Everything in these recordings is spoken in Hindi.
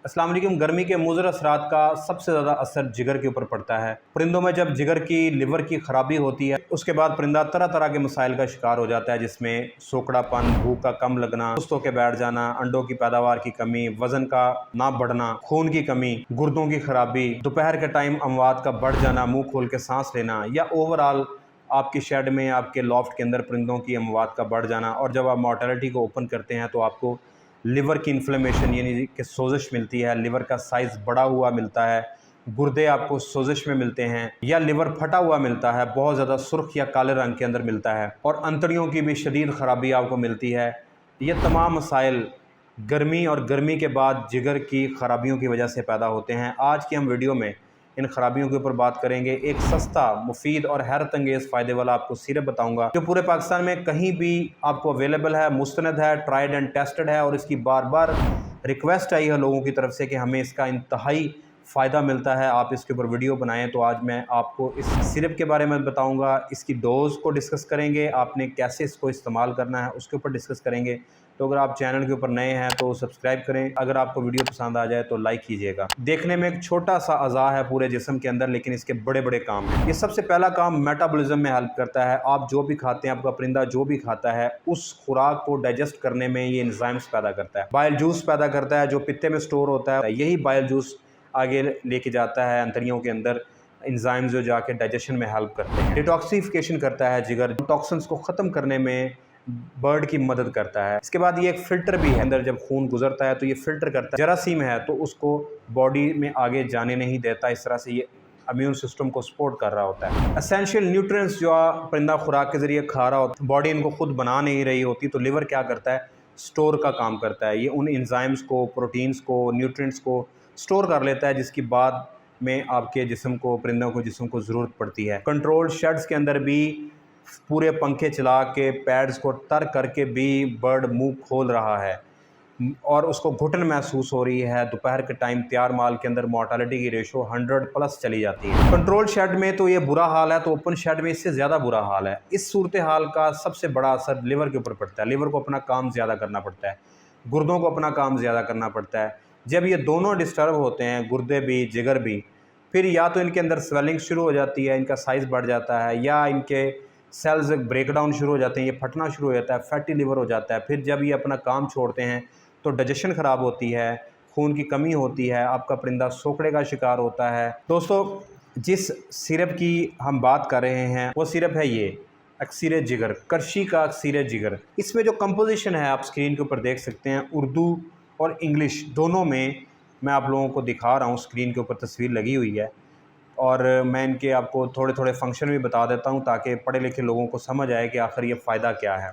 अस्सलाम वालेकुम। गर्मी के मुज़र असरात का सबसे ज़्यादा असर जिगर के ऊपर पड़ता है। परिंदों में जब जिगर की लिवर की ख़राबी होती है उसके बाद परिंदा तरह तरह के मसाइल का शिकार हो जाता है, जिसमें सोकड़ापन, भूख का कम लगना, सुस्त होकर बैठ जाना, अंडों की पैदावार की कमी, वज़न का ना बढ़ना, खून की कमी, गुर्दों की खराबी, दोपहर के टाइम अमवात का बढ़ जाना, मुँह खोल के सांस लेना, या ओवरऑल आपकी शेड में, आपके लॉफ्ट के अंदर परिंदों की अमवात का बढ़ जाना। और जब आप मोर्टेलिटी को ओपन करते हैं तो आपको लिवर की इन्फ्लेमेशन यानी कि सोजिश मिलती है, लिवर का साइज़ बढ़ा हुआ मिलता है, गुर्दे आपको सोजिश में मिलते हैं, या लिवर फटा हुआ मिलता है, बहुत ज़्यादा सुर्ख या काले रंग के अंदर मिलता है, और अंतड़ियों की भी शदीद ख़राबी आपको मिलती है। ये तमाम मसाइल गर्मी और गर्मी के बाद जिगर की ख़राबियों की वजह से पैदा होते हैं। आज की हम वीडियो में इन खराबियों के ऊपर बात करेंगे। एक सस्ता, मुफीद और हैरत अंगेज़ फ़ायदे वाला आपको सिरप बताऊंगा जो पूरे पाकिस्तान में कहीं भी आपको अवेलेबल है, मुस्तनद है, ट्राइड एंड टेस्टेड है, और इसकी बार बार रिक्वेस्ट आई है लोगों की तरफ से कि हमें इसका इंतहाई फ़ायदा मिलता है, आप इसके ऊपर वीडियो बनाएं। तो आज मैं आपको इस सिरप के बारे में बताऊंगा, इसकी डोज़ को डिस्कस करेंगे, आपने कैसे इसको इस्तेमाल करना है उसके ऊपर डिस्कस करेंगे। तो अगर आप चैनल के ऊपर नए हैं तो सब्सक्राइब करें, अगर आपको वीडियो पसंद आ जाए तो लाइक कीजिएगा। देखने में एक छोटा सा अज़ा है पूरे जिस्म के अंदर, लेकिन इसके बड़े बड़े काम हैं। ये सबसे पहला काम मेटाबॉलिज्म में हेल्प करता है। आप जो भी खाते हैं, आपका परिंदा जो भी खाता है, उस खुराक को डाइजेस्ट करने में ये एंजाइम्स पैदा करता है। बाइल जूस पैदा करता है जो पित्ते में स्टोर होता है, यही बाइल जूस आगे लेके जाता है अंतड़ियों के अंदर, एंजाइम्स जो जाके डाइजेशन में हेल्प करते हैं। डिटॉक्सिफिकेशन करता है जिगर, टॉक्सिन्स को ख़त्म करने में बर्ड की मदद करता है। इसके बाद ये एक फ़िल्टर भी है, अंदर जब खून गुजरता है तो ये फ़िल्टर करता है। जरासीम है तो उसको बॉडी में आगे जाने नहीं देता, इस तरह से ये इम्यून सिस्टम को सपोर्ट कर रहा होता है। एसेंशियल न्यूट्रिएंट्स जो परिंदा खुराक के ज़रिए खा रहा होता है, बॉडी इनको खुद बना नहीं रही होती, तो लिवर क्या करता है, स्टोर का काम करता है। ये उन एंजाइम्स को, प्रोटीन्स को, न्यूट्रिएंट्स को स्टोर कर लेता है, जिसकी बाद में आपके जिस्म को, परिंदों को जिस्म को ज़रूरत पड़ती है। कंट्रोल्ड शेड्स के अंदर भी पूरे पंखे चला के पैड्स को तर करके भी बर्ड मुंह खोल रहा है और उसको घुटन महसूस हो रही है। दोपहर के टाइम तैयार माल के अंदर मोर्टालिटी की रेशो 100+ चली जाती है। कंट्रोल शेड में तो ये बुरा हाल है, तो ओपन शेड में इससे ज़्यादा बुरा हाल है। इस सूरत हाल का सबसे बड़ा असर लिवर के ऊपर पड़ता है। लिवर को अपना काम ज़्यादा करना पड़ता है, गुर्दों को अपना काम ज़्यादा करना पड़ता है। जब ये दोनों डिस्टर्ब होते हैं, गुर्दे भी जिगर भी, फिर या तो इनके अंदर स्वेलिंग शुरू हो जाती है, इनका साइज़ बढ़ जाता है, या इनके सेल्स ब्रेकडाउन शुरू हो जाते हैं, ये फटना शुरू हो जाता है, फैटी लिवर हो जाता है। फिर जब ये अपना काम छोड़ते हैं तो डाइजेशन ख़राब होती है, खून की कमी होती है, आपका परिंदा सोकड़े का शिकार होता है। दोस्तों, जिस सिरप की हम बात कर रहे हैं वो सिरप है ये अक्सीर जिगर, करशी का अक्सीर जिगर। इसमें जो कंपोजिशन है आप स्क्रीन के ऊपर देख सकते हैं, उर्दू और इंग्लिश दोनों में मैं आप लोगों को दिखा रहा हूँ। स्क्रीन के ऊपर तस्वीर लगी हुई है, और मैं इनके आपको थोड़े थोड़े फंक्शन भी बता देता हूँ ताकि पढ़े लिखे लोगों को समझ आए कि आखिर ये फ़ायदा क्या है।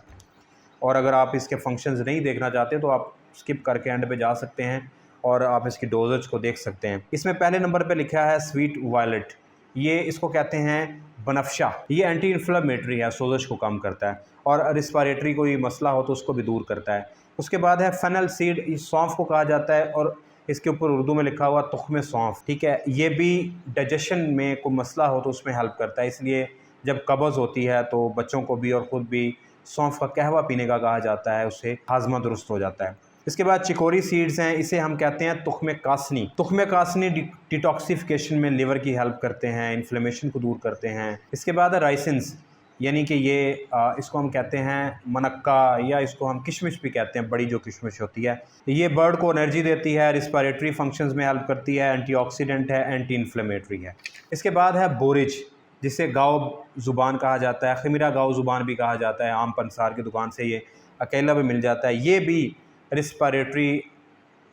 और अगर आप इसके फंक्शंस नहीं देखना चाहते तो आप स्किप करके एंड पे जा सकते हैं और आप इसकी डोजेज को देख सकते हैं। इसमें पहले नंबर पे लिखा है स्वीट वायलेट, ये इसको कहते हैं बनफशा। ये एंटी इन्फ्लेमेटरी है, सोजिश को कम करता है, और रिस्पायरेटरी कोई मसला हो तो उसको भी दूर करता है। उसके बाद है फेनल सीड, इस सौंफ को कहा जाता है, और इसके ऊपर उर्दू में लिखा हुआ तुख्म सौंफ, ठीक है। ये भी डाइजेशन में कोई मसला हो तो उसमें हेल्प करता है, इसलिए जब कब्ज़ होती है तो बच्चों को भी और ख़ुद भी सौंफ का कहवा पीने का कहा जाता है, उससे हाजमा दुरुस्त हो जाता है। इसके बाद चिकोरी सीड्स हैं, इसे हम कहते हैं तुख्म कासनी। तुख्म कासनी डिटॉक्सिफिकेशन में लिवर की हेल्प करते हैं, इन्फ्लेमेशन को दूर करते हैं। इसके बाद है राइसिन्स, यानी कि ये इसको हम कहते हैं मनक्का, या इसको हम किशमिश भी कहते हैं, बड़ी जो किशमिश होती है। ये बर्ड को एनर्जी देती है, रिस्पायरेटरी फंक्शंस में हेल्प करती है, एंटीऑक्सीडेंट है, एंटी इन्फ्लेमेटरी है। इसके बाद है बोरिज, जिसे गाँव ज़ुबान कहा जाता है, खमीरा गाँव ज़ुबान भी कहा जाता है। आम पंसार की दुकान से ये अकेला भी मिल जाता है। ये भी रिस्पायरेटरी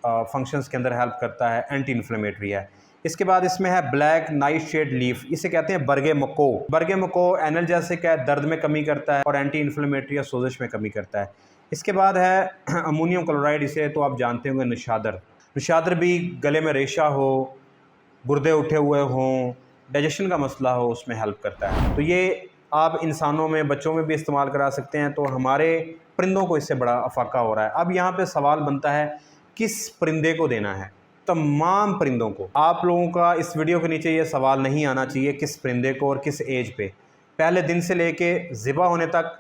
फंक्शंस के अंदर हेल्प करता है, एंटी इन्फ्लेमेटरी है। इसके बाद इसमें है ब्लैक नाइट शेड लीफ, इसे कहते हैं बरगे मको। बरगे मको एनाल्जेसिक है, दर्द में कमी करता है, और एंटी इन्फ्लेमेटरी या सोजिश में कमी करता है। इसके बाद है अमोनियम क्लोराइड, इसे तो आप जानते होंगे नशादर। नशादर भी गले में रेशा हो, गुर्दे उठे हुए हों, डाइजेशन का मसला हो, उसमें हेल्प करता है। तो ये आप इंसानों में, बच्चों में भी इस्तेमाल करा सकते हैं। तो हमारे परिंदों को इससे बड़ा अफाका हो रहा है। अब यहाँ पे सवाल बनता है किस परिंदे को देना है। तमाम परिंदों को। आप लोगों का इस वीडियो के नीचे ये सवाल नहीं आना चाहिए किस परिंदे को और किस एज पे, पहले दिन से लेके ज़िबा होने तक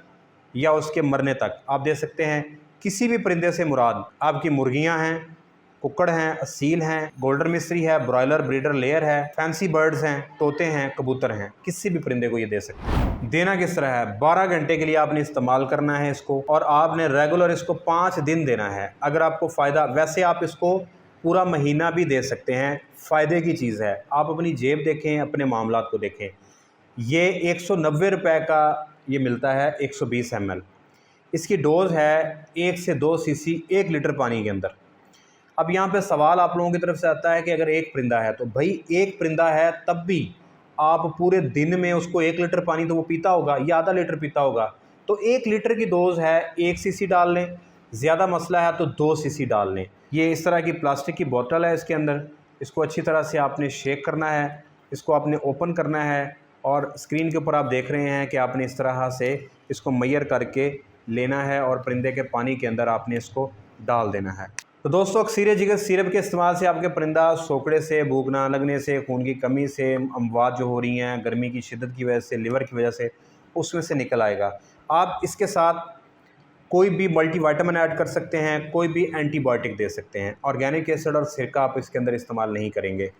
या उसके मरने तक आप दे सकते हैं। किसी भी परिंदे से मुराद आपकी मुर्गियां हैं, कुक्कड़ हैं, असील हैं, गोल्डन मिस्री है, ब्रॉयलर ब्रीडर लेयर है, फैंसी बर्ड्स हैं, तोते हैं, कबूतर हैं, किसी भी परिंदे को ये दे सकते हैं। देना किस तरह है, 12 घंटे के लिए आपने इस्तेमाल करना है इसको, और आपने रेगुलर इसको 5 दिन देना है। अगर आपको फ़ायदा, वैसे आप इसको पूरा महीना भी दे सकते हैं, फ़ायदे की चीज़ है। आप अपनी जेब देखें, अपने मामलात को देखें। ये 190 रुपये का ये मिलता है 120 ml। इसकी डोज़ है 1 से 2 सीसी 1 लीटर पानी के अंदर। अब यहाँ पे सवाल आप लोगों की तरफ से आता है कि अगर एक परिंदा है, तो भाई एक परिंदा है तब भी आप पूरे दिन में उसको 1 लीटर पानी तो वो पीता होगा या आधा लीटर पीता होगा, तो 1 लीटर की डोज़ है 1 सीसी डाल लें, ज़्यादा मसला है तो 2 सीसी डाल लें। ये इस तरह की प्लास्टिक की बोतल है, इसके अंदर इसको अच्छी तरह से आपने शेक करना है, इसको आपने ओपन करना है, और स्क्रीन के ऊपर आप देख रहे हैं कि आपने इस तरह से इसको मैयर करके लेना है और परिंदे के पानी के अंदर आपने इसको डाल देना है। तो दोस्तों, अक्सीर जिगर सिरप के इस्तेमाल से आपके परिंदा सोकड़े से, भूख ना लगने से, खून की कमी से, अमवात जो हो रही हैं गर्मी की शिद्दत की वजह से, लिवर की वजह से, उसमें से निकल आएगा। आप इसके साथ कोई भी मल्टीविटामिन ऐड कर सकते हैं, कोई भी एंटीबायोटिक दे सकते हैं। ऑर्गेनिक एसिड और सिरका आप इसके अंदर इस्तेमाल नहीं करेंगे।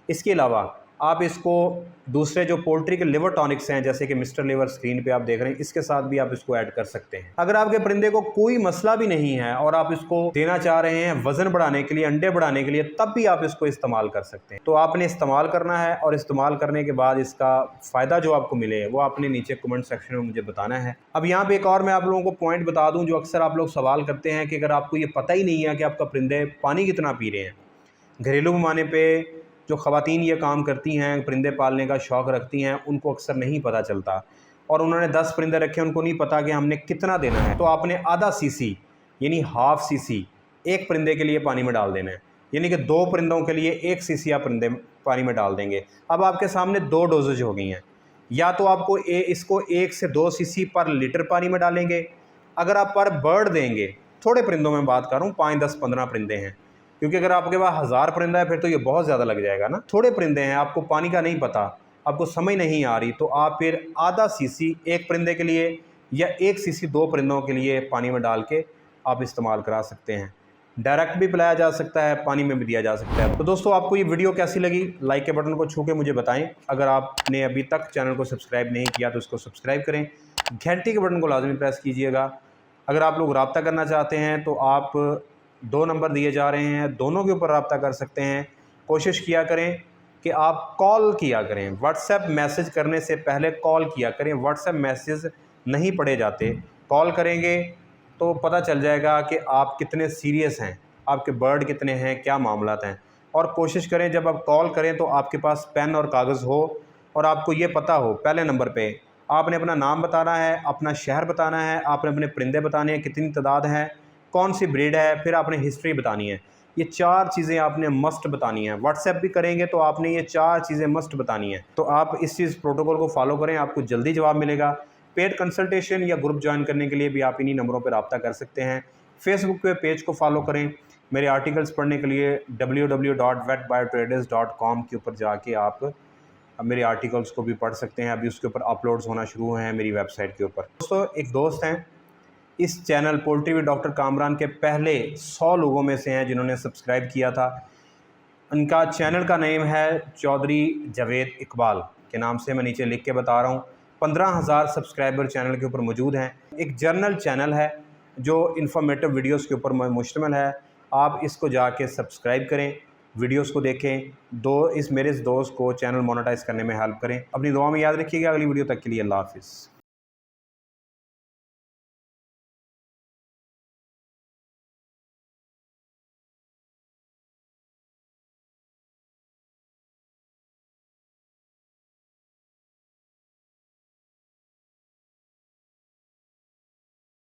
इसके अलावा आप इसको दूसरे जो पोल्ट्री के लिवर टॉनिक्स हैं, जैसे कि मिस्टर लिवर स्क्रीन पे आप देख रहे हैं, इसके साथ भी आप इसको ऐड कर सकते हैं। अगर आपके परिंदे को कोई मसला भी नहीं है और आप इसको देना चाह रहे हैं वज़न बढ़ाने के लिए, अंडे बढ़ाने के लिए, तब भी आप इसको इस्तेमाल कर सकते हैं। तो आपने इस्तेमाल करना है, और इस्तेमाल करने के बाद इसका फ़ायदा जो आपको मिले वो आपने नीचे कमेंट सेक्शन में मुझे बताना है। अब यहाँ पर एक और मैं आप लोगों को पॉइंट बता दूँ, जो अक्सर आप लोग सवाल करते हैं कि अगर आपको ये पता ही नहीं है कि आपका परिंदे पानी कितना पी रहे हैं। घरेलू पैमाने पे जो ख़वातीन ये काम करती हैं, परिंदे पालने का शौक़ रखती हैं, उनको अक्सर नहीं पता चलता, और उन्होंने 10 परिंदे रखे, उनको नहीं पता कि हमने कितना देना है। तो आपने आधा सीसी यानी हाफ़ सीसी एक परिंदे के लिए पानी में डाल देना है, यानी कि 2 परिंदों के लिए 1 सीसी आप परिंदे पानी में डाल देंगे। अब आपके सामने 2 डोजेज हो गई हैं। या तो आपको इसको 1 से 2 सीसी पर लीटर पानी में डालेंगे। अगर आप पर बर्ड देंगे, थोड़े परिंदों में बात कर रहा हूँ, 5, 10, 15 परिंदे हैं, क्योंकि अगर आपके पास 1000 परिंदा है फिर तो ये बहुत ज़्यादा लग जाएगा ना। थोड़े परिंदे हैं, आपको पानी का नहीं पता, आपको समझ नहीं आ रही, तो आप फिर आधा सीसी एक परिंदे के लिए या 1 सीसी 2 परिंदों के लिए पानी में डाल के आप इस्तेमाल करा सकते हैं। डायरेक्ट भी पिलाया जा सकता है, पानी में भी दिया जा सकता है। तो दोस्तों, आपको ये वीडियो कैसी लगी, लाइक के बटन को छू के मुझे बताएं। अगर आपने अभी तक चैनल को सब्सक्राइब नहीं किया तो इसको सब्सक्राइब करें, घंटी के बटन को लाजमी प्रेस कीजिएगा। अगर आप लोग रब्ता करना चाहते हैं तो आप 2 नंबर दिए जा रहे हैं, दोनों के ऊपर रब्ता कर सकते हैं। कोशिश किया करें कि आप कॉल किया करें, व्हाट्सएप मैसेज करने से पहले कॉल किया करें। व्हाट्सएप मैसेज नहीं पढ़े जाते, कॉल करेंगे तो पता चल जाएगा कि आप कितने सीरियस हैं, आपके बर्ड कितने हैं, क्या मामलात हैं। और कोशिश करें जब आप कॉल करें तो आपके पास पेन और कागज़ हो, और आपको ये पता हो पहले नंबर पे आपने अपना नाम बताना है, अपना शहर बताना है, आपने अपने परिंदे बताने हैं, कितनी तादाद है, कौन सी ब्रीड है, फिर आपने हिस्ट्री बतानी है। ये 4 चीज़ें आपने मस्ट बतानी है। व्हाट्सएप भी करेंगे तो आपने ये 4 चीज़ें मस्ट बतानी है। तो आप इस चीज़ प्रोटोकॉल को फॉलो करें, आपको जल्दी जवाब मिलेगा। पेड कंसल्टेशन या ग्रुप ज्वाइन करने के लिए भी आप इन्हीं नंबरों पर रब्ता कर सकते हैं। फेसबुक पे पेज को फॉलो करें। मेरे आर्टिकल्स पढ़ने के लिए www.vetbiotraders.com के ऊपर जाके आप मेरे आर्टिकल्स को भी पढ़ सकते हैं। अभी उसके ऊपर अपलोड्स होना शुरू हुए हैं मेरी वेबसाइट के ऊपर। दोस्तों, एक दोस्त हैं इस channel poultry with doctor Kamran के पहले 100 लोगों में से हैं जिन्होंने सब्सक्राइब किया था। उनका चैनल का नेम है चौधरी जावेद इकबाल के नाम से, मैं नीचे लिख के बता रहा हूँ। 15,000 सब्सक्राइबर चैनल के ऊपर मौजूद हैं। एक जर्नल चैनल है जो इन्फॉर्मेटिव वीडियोस के ऊपर मुश्तमिल है। आप इसको जाके सब्सक्राइब करें, वीडियोस को देखें, मेरे इस दोस्त को चैनल मोनेटाइज करने में हेल्प करें। अपनी दुआ में याद रखिएगा। अगली वीडियो तक के लिए अल्लाह हाफिज़।